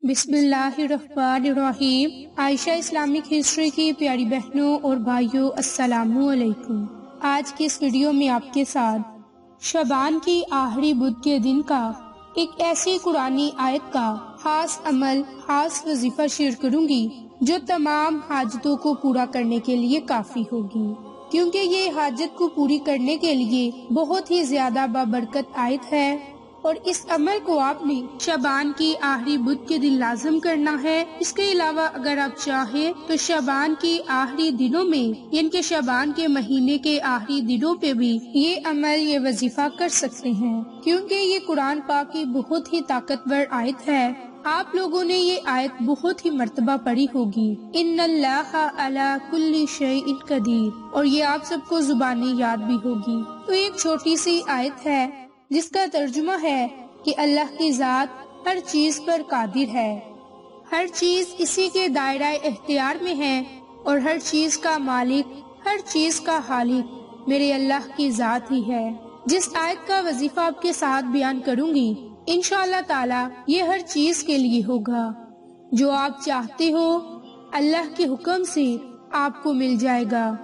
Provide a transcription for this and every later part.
बिस्मिल्लाहिर्रहमानिर्रहीम। Ayesha Islamic history की प्यारी बहनों और भाइयों, अस्सलामु अलैकुम। आज की इस वीडियो में आपके साथ शबान की आखिरी बुध के दिन का एक ऐसी कुरानी आयत का खास अमल, खास वजीफा शेयर करूंगी जो तमाम हाजतों को पूरा करने के लिए काफी होगी, क्योंकि ये हाजत को पूरी करने के लिए बहुत ही ज्यादा बाबरकत आयत है। और इस अमल को आपने शबान की आखिरी बुध के दिन लाजम करना है। इसके अलावा अगर आप चाहे तो शबान के आखिरी दिनों में, यानी कि शबान के महीने के आखिरी दिनों पे भी ये अमल, ये वजीफा कर सकते हैं, क्योंकि ये कुरान पाक की बहुत ही ताकतवर आयत है। आप लोगों ने ये आयत बहुत ही मर्तबा पढ़ी होगी, इन्नल्लाहा अला कुल्ली शैइन कदीर, और ये आप सबको जुबानी याद भी होगी। तो एक छोटी सी आयत है जिसका तर्जुमा है कि अल्लाह की जात हर चीज पर कादिर है, हर चीज इसी के दायरा इख्तियार में है, और हर चीज का मालिक, हर चीज का खालिक मेरे अल्लाह की जात ही है। जिस आयत का वजीफा आपके साथ बयान करूंगी, इंशाअल्लाह ताला ये हर चीज के लिए होगा। जो आप चाहते हो अल्लाह के हुक्म से आपको मिल जाएगा।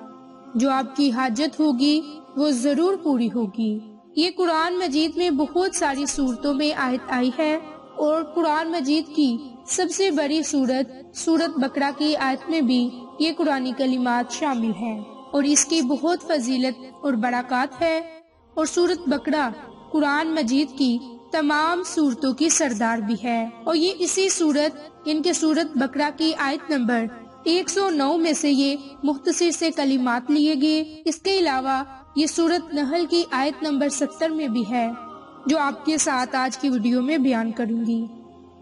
जो आपकी हाजत होगी वो जरूर पूरी होगी। ये कुरान मजीद में बहुत सारी सूरतों में आयत आई है, और कुरान मजीद की सबसे बड़ी सूरत बकरा की आयत में भी ये कुरानी कलिमात शामिल हैं, और इसकी बहुत फजीलत और बरकत है। और सूरत बकरा कुरान मजीद की तमाम सूरतों की सरदार भी है, और ये इसी सूरत, इनके सूरत बकरा की आयत नंबर 109 में से ये मुख्तसर से कलिमात लिए गए। इसके अलावा ये सूरत नहल की आयत नंबर 70 में भी है, जो आपके साथ आज की वीडियो में बयान करूंगी।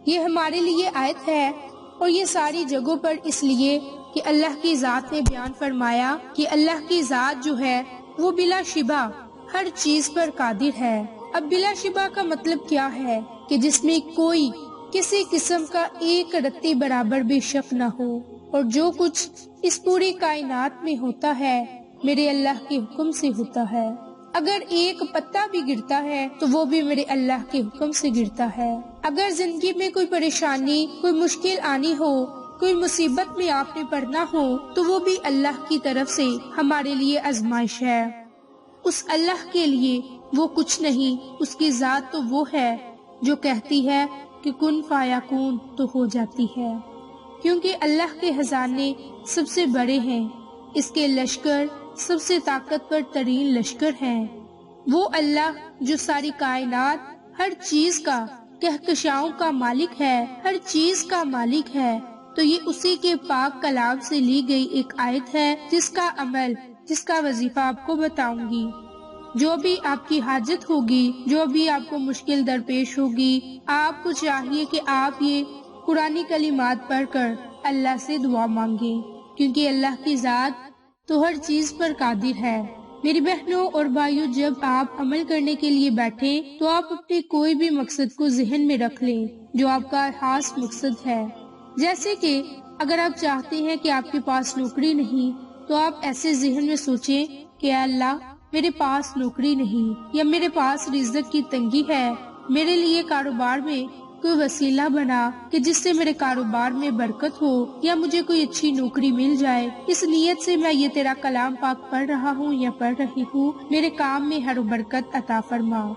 ये हमारे लिए आयत है, और ये सारी जगहों पर इसलिए कि अल्लाह की जात ने बयान फरमाया कि अल्लाह की जात जो है वो बिला शिबा हर चीज पर कादिर है। अब बिला शिबा का मतलब क्या है कि जिसमें कोई किसी किस्म का एक रत्ती बराबर भी शक न हो, और जो कुछ इस पूरी कायनात में होता है मेरे अल्लाह के हुक्म से होता है। अगर एक पत्ता भी गिरता है तो वो भी मेरे अल्लाह के हुक्म से गिरता है। अगर जिंदगी में कोई परेशानी, कोई मुश्किल आनी हो, कोई मुसीबत में आपने पड़ना हो, तो वो भी अल्लाह की तरफ से हमारे लिए आजमाइश है। उस अल्लाह के लिए वो कुछ नहीं, उसकी जात तो वो है जो कहती है कि कुन फायाकून तो हो जाती है, क्योंकि अल्लाह के खजाने सबसे बड़े हैं, इसके लश्कर सबसे ताकतवर तरीन लश्कर हैं। वो अल्लाह जो सारी कायनात, हर चीज का कहकशाओं का मालिक है, हर चीज का मालिक है। तो ये उसी के पाक कलाम से ली गई एक आयत है, जिसका अमल, जिसका वजीफा आपको बताऊंगी। जो भी आपकी हाजत होगी, जो भी आपको मुश्किल दरपेश होगी, आपको चाहिए कि आप ये कुरानी कलिमात पढ़कर अल्लाह से दुआ मांगे, क्योंकि अल्लाह की जात तो हर चीज पर कादिर है। मेरी बहनों और भाइयों, जब आप अमल करने के लिए बैठे तो आप अपने कोई भी मकसद को जहन में रख लें जो आपका खास मकसद है। जैसे कि अगर आप चाहते हैं कि आपके पास नौकरी नहीं, तो आप ऐसे जहन में सोचें कि अल्लाह मेरे पास नौकरी नहीं, या मेरे पास रिज़्क़ की तंगी है, मेरे लिए कारोबार में कोई वसीला बना कि जिससे मेरे कारोबार में बरकत हो, या मुझे कोई अच्छी नौकरी मिल जाए। इस नियत से मैं ये तेरा कलाम पाक पढ़ रहा हूँ या पढ़ रही हूँ, मेरे काम में हर बरकत अता फरमा।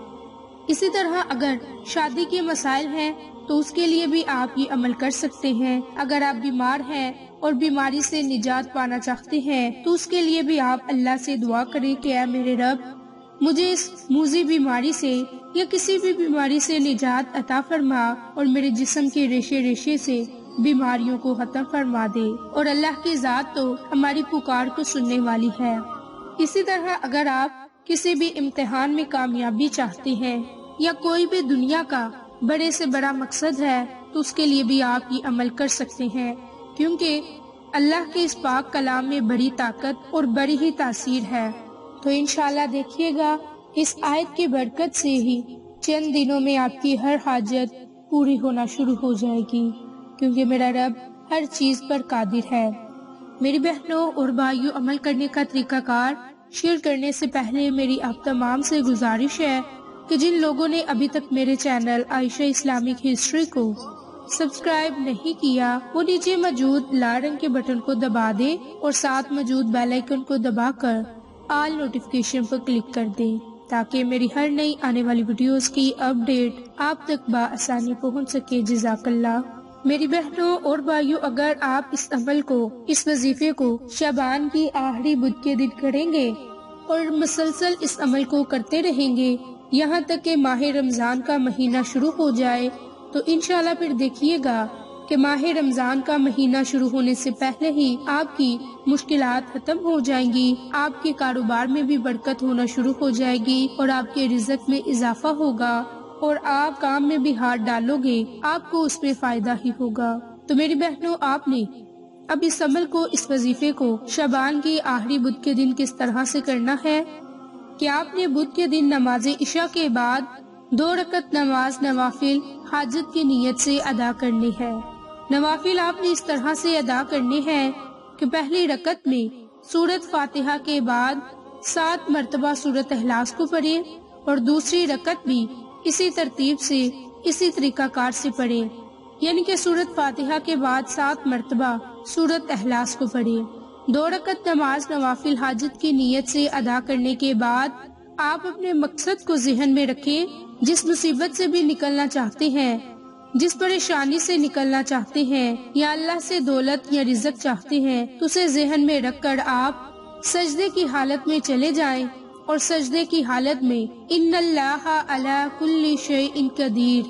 इसी तरह अगर शादी के मसाइल हैं तो उसके लिए भी आप ये अमल कर सकते हैं। अगर आप बीमार हैं और बीमारी से निजात पाना चाहते हैं तो उसके लिए भी आप अल्लाह से दुआ करें कि ऐ मेरे रब, मुझे इस मूजी बीमारी से या किसी भी बीमारी से निजात अता फरमा, और मेरे जिस्म के रेशे रेशे से बीमारियों को खत्म फरमा दे। और अल्लाह की जात तो हमारी पुकार को सुनने वाली है। इसी तरह अगर आप किसी भी इम्तिहान में कामयाबी चाहते हैं, या कोई भी दुनिया का बड़े से बड़ा मकसद है, तो उसके लिए भी आप ये अमल कर सकते हैं, क्योंकि अल्लाह के इस पाक कलाम में बड़ी ताकत और बड़ी ही तासीर है। तो इंशाल्लाह देखिएगा, इस आयत की बरकत से ही चंद दिनों में आपकी हर हाजत पूरी होना शुरू हो जाएगी, क्योंकि मेरा रब हर चीज पर कादिर है। मेरी बहनों और भाइयों, अमल करने का तरीकाकार शेयर करने से पहले मेरी आप तमाम से गुजारिश है कि जिन लोगों ने अभी तक मेरे चैनल आयशा इस्लामिक हिस्ट्री को سبسکرائب نہیں کیا وہ نیچے موجود لال رنگ کے بٹن کو دبا دیں اور ساتھ موجود بیل آئیکن کو دبا کر آل نوٹیفیکیشن پر کلک کر دیں تاکہ میری ہر نئی آنے والی ویڈیوز کی اپڈیٹ آپ تک بآسانی پہنچ سکے۔ جزاک اللہ۔ میری بہنوں اور بھائیوں، اگر آپ اس عمل کو، اس وظیفے کو شعبان کی آخری بدھ کے دن کریں گے اور مسلسل اس عمل کو کرتے رہیں گے یہاں تک کہ ماہ رمضان کا مہینہ شروع ہو جائے، تو انشاءاللہ پھر دیکھیے گا کہ ماہ رمضان کا مہینہ شروع ہونے سے پہلے ہی آپ کی مشکلات ختم ہو جائیں گی، آپ کے کاروبار میں بھی برکت ہونا شروع ہو جائے گی اور آپ کے رزق میں اضافہ ہوگا اور آپ کام میں بھی ہاتھ ڈالو گے آپ کو اس میں فائدہ ہی ہوگا۔ تو میری بہنوں، آپ نے اب اس عمل کو، اس وظیفے کو شعبان کی آخری بدھ کے دن کس طرح سے کرنا ہے کہ آپ نے بدھ کے دن نماز عشاء کے بعد 2 رکعت نماز نوافل حاجت کی نیت سے ادا کرنی ہے۔ نوافل آپ نے اس طرح سے ادا کرنے ہیں کہ پہلی رکعت میں سورۃ فاتحہ کے بعد 7 مرتبہ سورۃ اخلاص کو پڑھیں اور دوسری رکعت بھی اسی ترتیب سے، اسی طریقہ کار سے پڑھیں، یعنی کہ سورۃ فاتحہ کے بعد 7 مرتبہ سورۃ اخلاص کو پڑھیں۔ 2 رکعت نماز نوافل حاجت کی نیت سے ادا کرنے کے بعد آپ اپنے مقصد کو ذہن میں رکھیں، جس مصیبت سے بھی نکلنا چاہتے ہیں، جس پریشانی سے نکلنا چاہتے ہیں یا اللہ سے دولت یا رزق چاہتے ہیں، تو اسے ذہن میں رکھ کر آپ سجدے کی حالت میں چلے جائیں اور سجدے کی حالت میں ان اللہ علی کل شیء قدیر،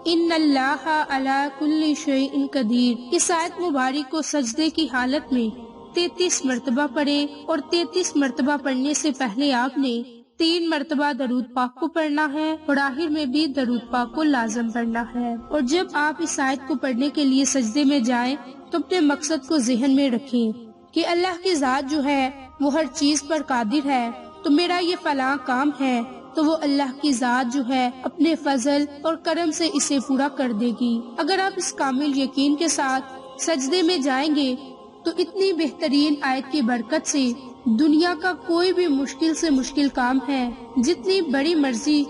ان اللہ علی کل شیء قدیر، اس آیت مبارک کو سجدے کی حالت میں 33 مرتبہ پڑھیں اور 33 مرتبہ پڑھنے سے پہلے آپ نے 3 مرتبہ درود پاک کو پڑھنا ہے اور آخر میں بھی درود پاک کو لازم پڑھنا ہے۔ اور جب آپ اس آیت کو پڑھنے کے لیے سجدے میں جائیں تو اپنے مقصد کو ذہن میں رکھیں کہ اللہ کی ذات جو ہے وہ ہر چیز پر قادر ہے، تو میرا یہ فلاں کام ہے تو وہ اللہ کی ذات جو ہے اپنے فضل اور کرم سے اسے پورا کر دے گی۔ اگر آپ اس کامل یقین کے ساتھ سجدے میں جائیں گے تو اتنی بہترین آیت کی برکت سے دنیا کا کوئی بھی مشکل سے مشکل کام ہے، جتنی بڑی مرضی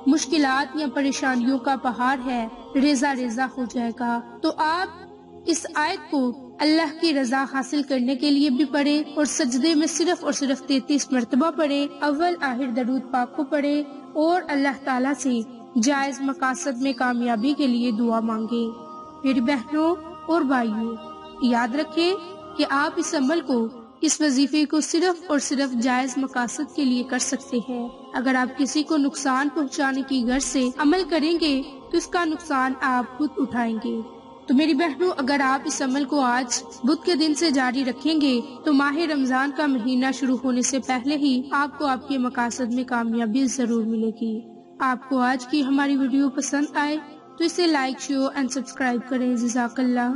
مشکلات یا پریشانیوں کا پہاڑ ہے، ریزہ ریزہ ہو جائے گا۔ تو آپ اس آیت کو اللہ کی رضا حاصل کرنے کے لیے بھی پڑھیں اور سجدے میں صرف اور صرف 33 مرتبہ پڑھیں، اول آخر درود پاک کو پڑھیں اور اللہ تعالیٰ سے جائز مقاصد میں کامیابی کے لیے دعا مانگیں۔ میری بہنوں اور بھائیوں، یاد رکھیں کہ آپ اس عمل کو، اس وظیفے کو صرف اور صرف جائز مقاصد کے لیے کر سکتے ہیں۔ اگر آپ کسی کو نقصان پہنچانے کی غرض سے عمل کریں گے تو اس کا نقصان آپ خود اٹھائیں گے۔ تو میری بہنوں، اگر آپ اس عمل کو آج بدھ کے دن سے جاری رکھیں گے تو ماہ رمضان کا مہینہ شروع ہونے سے پہلے ہی آپ کو آپ کے مقاصد میں کامیابی ضرور ملے گی۔ آپ کو آج کی ہماری ویڈیو پسند آئے تو اسے لائک، شیئر اینڈ سبسکرائب کریں۔ جزاک اللہ۔